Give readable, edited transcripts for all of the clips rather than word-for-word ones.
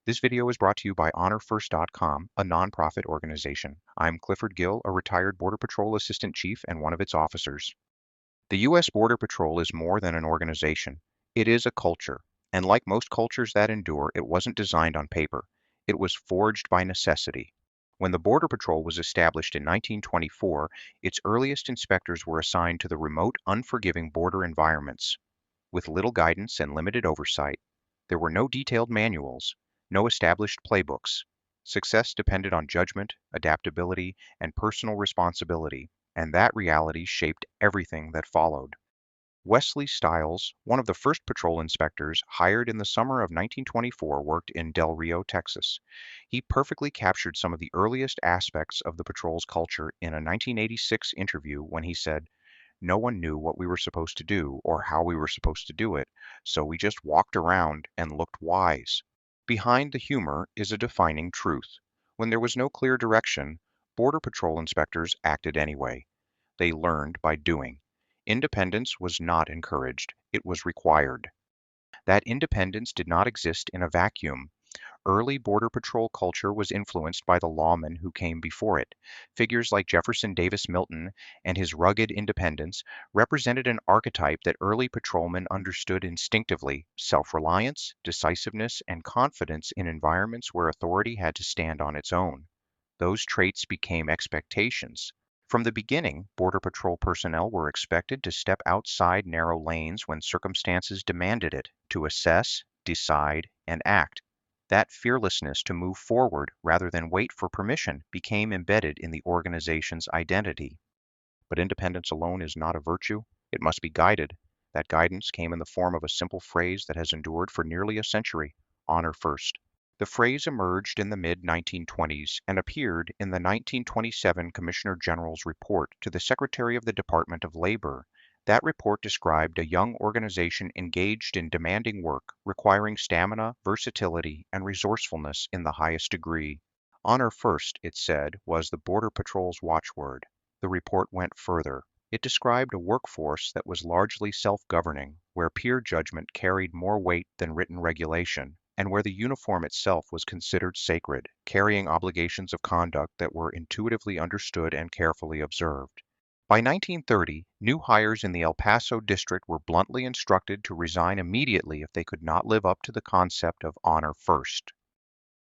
This video is brought to you by HonorFirst.com, a nonprofit organization. I'm Clifford Gill, a retired Border Patrol Assistant Chief and one of its officers. The U.S. Border Patrol is more than an organization. It is a culture. And like most cultures that endure, it wasn't designed on paper. It was forged by necessity. When the Border Patrol was established in 1924, its earliest inspectors were assigned to the remote, unforgiving border environments. With little guidance and limited oversight, there were no detailed manuals, no established playbooks. Success depended on judgment, adaptability, and personal responsibility, and that reality shaped everything that followed. Wesley Stiles, one of the first patrol inspectors hired in the summer of 1924, worked in Del Rio, Texas. He perfectly captured some of the earliest aspects of the patrol's culture in a 1986 interview when he said, "No one knew what we were supposed to do or how we were supposed to do it, so we just walked around and looked wise." Behind the humor is a defining truth. When there was no clear direction, Border Patrol inspectors acted anyway. They learned by doing. Independence was not encouraged, it was required. That independence did not exist in a vacuum. Early Border Patrol culture was influenced by the lawmen who came before it. Figures like Jefferson Davis Milton and his rugged independence represented an archetype that early patrolmen understood instinctively: self-reliance, decisiveness, and confidence in environments where authority had to stand on its own. Those traits became expectations. From the beginning, Border Patrol personnel were expected to step outside narrow lanes when circumstances demanded it, to assess, decide, and act. That fearlessness to move forward rather than wait for permission became embedded in the organization's identity. But independence alone is not a virtue. It must be guided. That guidance came in the form of a simple phrase that has endured for nearly a century: honor first. The phrase emerged in the mid-1920s and appeared in the 1927 Commissioner General's report to the Secretary of the Department of Labor. That report described a young organization engaged in demanding work, requiring stamina, versatility, and resourcefulness in the highest degree. Honor first, it said, was the Border Patrol's watchword. The report went further. It described a workforce that was largely self-governing, where peer judgment carried more weight than written regulation, and where the uniform itself was considered sacred, carrying obligations of conduct that were intuitively understood and carefully observed. By 1930, new hires in the El Paso district were bluntly instructed to resign immediately if they could not live up to the concept of honor first.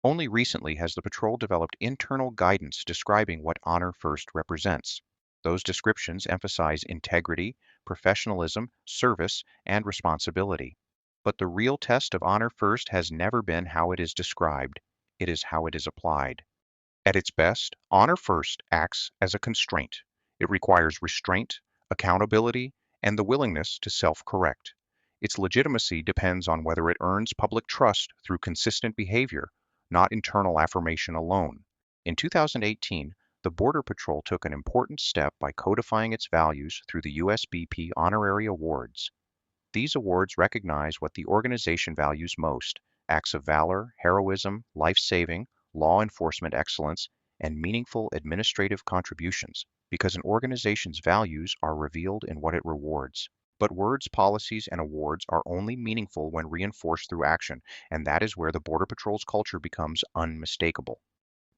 Only recently has the patrol developed internal guidance describing what honor first represents. Those descriptions emphasize integrity, professionalism, service, and responsibility. But the real test of honor first has never been how it is described. It is how it is applied. At its best, honor first acts as a constraint. It requires restraint, accountability, and the willingness to self-correct. Its legitimacy depends on whether it earns public trust through consistent behavior, not internal affirmation alone. In 2018, the Border Patrol took an important step by codifying its values through the USBP Honorary Awards. These awards recognize what the organization values most: acts of valor, heroism, life-saving, law enforcement excellence, and meaningful administrative contributions, because an organization's values are revealed in what it rewards. But words, policies, and awards are only meaningful when reinforced through action, and that is where the Border Patrol's culture becomes unmistakable.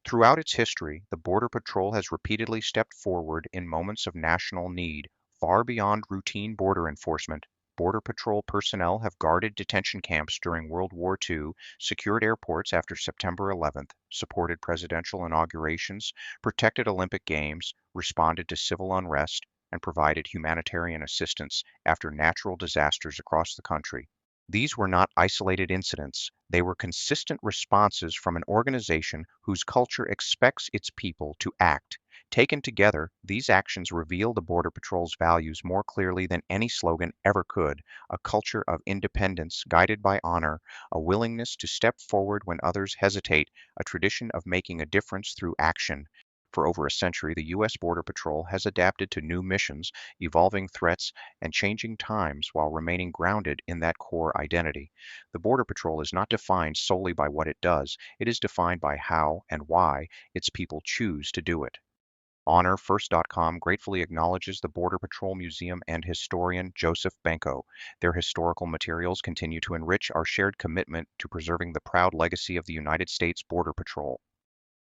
Throughout its history, the Border Patrol has repeatedly stepped forward in moments of national need, far beyond routine border enforcement. Border Patrol personnel have guarded detention camps during World War II, secured airports after September 11th, supported presidential inaugurations, protected Olympic Games, responded to civil unrest, and provided humanitarian assistance after natural disasters across the country. These were not isolated incidents. They were consistent responses from an organization whose culture expects its people to act. Taken together, these actions reveal the Border Patrol's values more clearly than any slogan ever could: a culture of independence guided by honor, a willingness to step forward when others hesitate, a tradition of making a difference through action. For over a century, the U.S. Border Patrol has adapted to new missions, evolving threats, and changing times while remaining grounded in that core identity. The Border Patrol is not defined solely by what it does, it is defined by how and why its people choose to do it. HonorFirst.com gratefully acknowledges the Border Patrol Museum and historian Joseph Banco. Their historical materials continue to enrich our shared commitment to preserving the proud legacy of the United States Border Patrol.